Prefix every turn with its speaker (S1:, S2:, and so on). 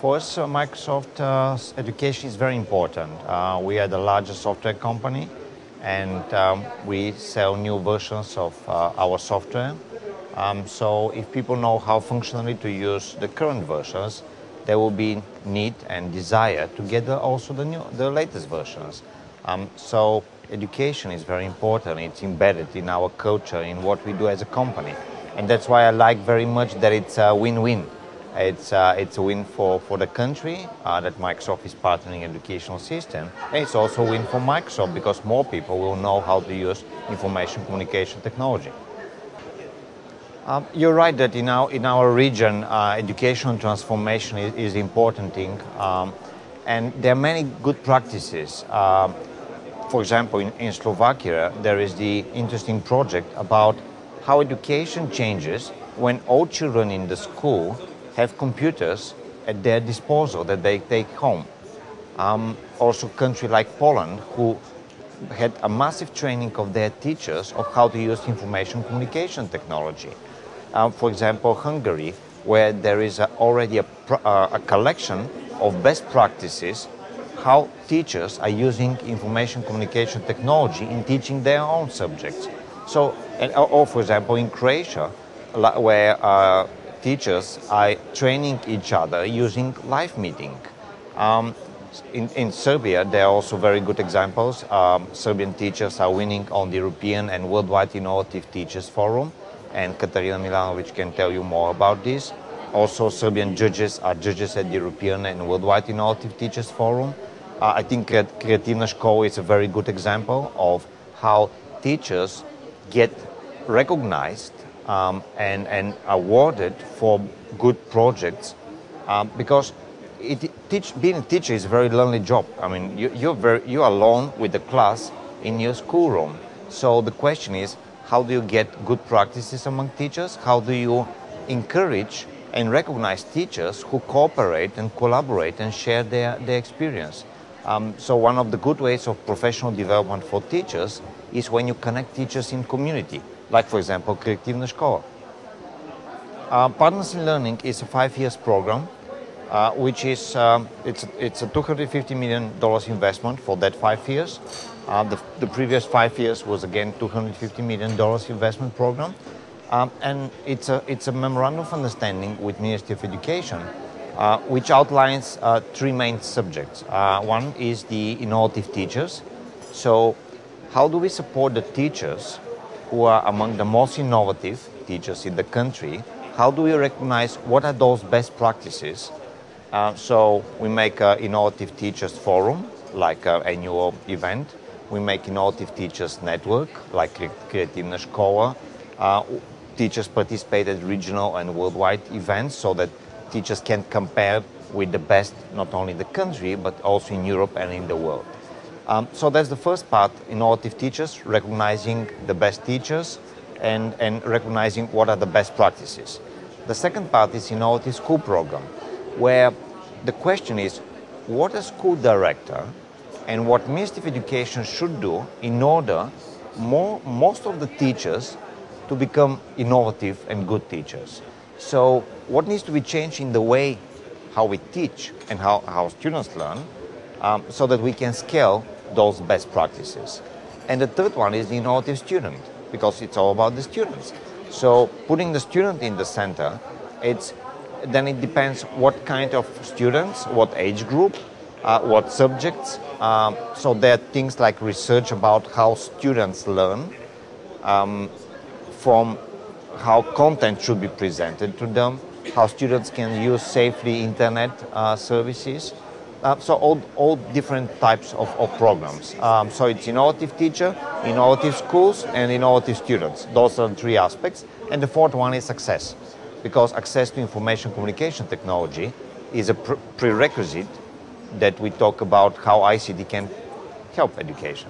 S1: For us, Microsoft education is very important. We are the largest software company, and we sell new versions of our software. So if people know how functionally to use the current versions, there will be need and desire to get also the latest versions. So education is very important. It's embedded in our culture, in what we do as a company. And that's why I like very much that it's a win-win. It's a win for the country that Microsoft is partnering educational system. And it's also a win for Microsoft because more people will know how to use information communication technology. You're right that in our region, educational transformation is the important thing. And there are many good practices. For example, in Slovakia, there is the interesting project about how education changes when all children in the school have computers at their disposal that they take home. Also, a country like Poland, who had a massive training of their teachers of how to use information communication technology. For example, Hungary, where there is already a collection of best practices, how teachers are using information communication technology in teaching their own subjects. So, or for example, in Croatia, where teachers are training each other using live meeting. In Serbia, there are also very good examples. Serbian teachers are winning on the European and Worldwide Innovative Teachers Forum, and Katarina Milanovic can tell you more about this. Also, Serbian judges are judges at the European and Worldwide Innovative Teachers Forum. I think Kreativna Škola is a very good example of how teachers get recognized and awarded for good projects because being a teacher is a very lonely job. I mean, you're alone with the class in your schoolroom. So the question is, how do you get good practices among teachers? How do you encourage and recognize teachers who cooperate and collaborate and share their experience? So one of the good ways of professional development for teachers is when you connect teachers in community. Like, for example, Kreativna Škola. Partners in Learning is a 5-year program, which is it's a $250 million investment for that 5 years. The previous 5 years was again $250 million investment program, and it's a memorandum of understanding with Ministry of Education, which outlines 3 main subjects. One is the innovative teachers. So, how do we support the teachers who are among the most innovative teachers in the country? How do we recognize what are those best practices? So we make an Innovative Teachers Forum, like an annual event. We make Innovative Teachers Network, like Kreativna Škola. Teachers participate at regional and worldwide events so that teachers can compare with the best, not only in the country, but also in Europe and in the world. So that's the first part, innovative teachers, recognizing the best teachers and recognizing what are the best practices. The second part is innovative school program, where the question is what a school director and what Ministry of Education should do in order most of the teachers to become innovative and good teachers. So what needs to be changed in the way how we teach and how students learn so that we can scale those best practices. And the third one is the innovative student, because it's all about the students. So putting the student in the center, then it depends what kind of students, what age group, what subjects. So there are things like research about how students learn, from how content should be presented to them, how students can use safely internet services. So all different types of programs. So it's innovative teacher, innovative schools, and innovative students. Those are the 3 aspects. And the fourth one is access, because access to information communication technology is a prerequisite that we talk about how ICT can help education.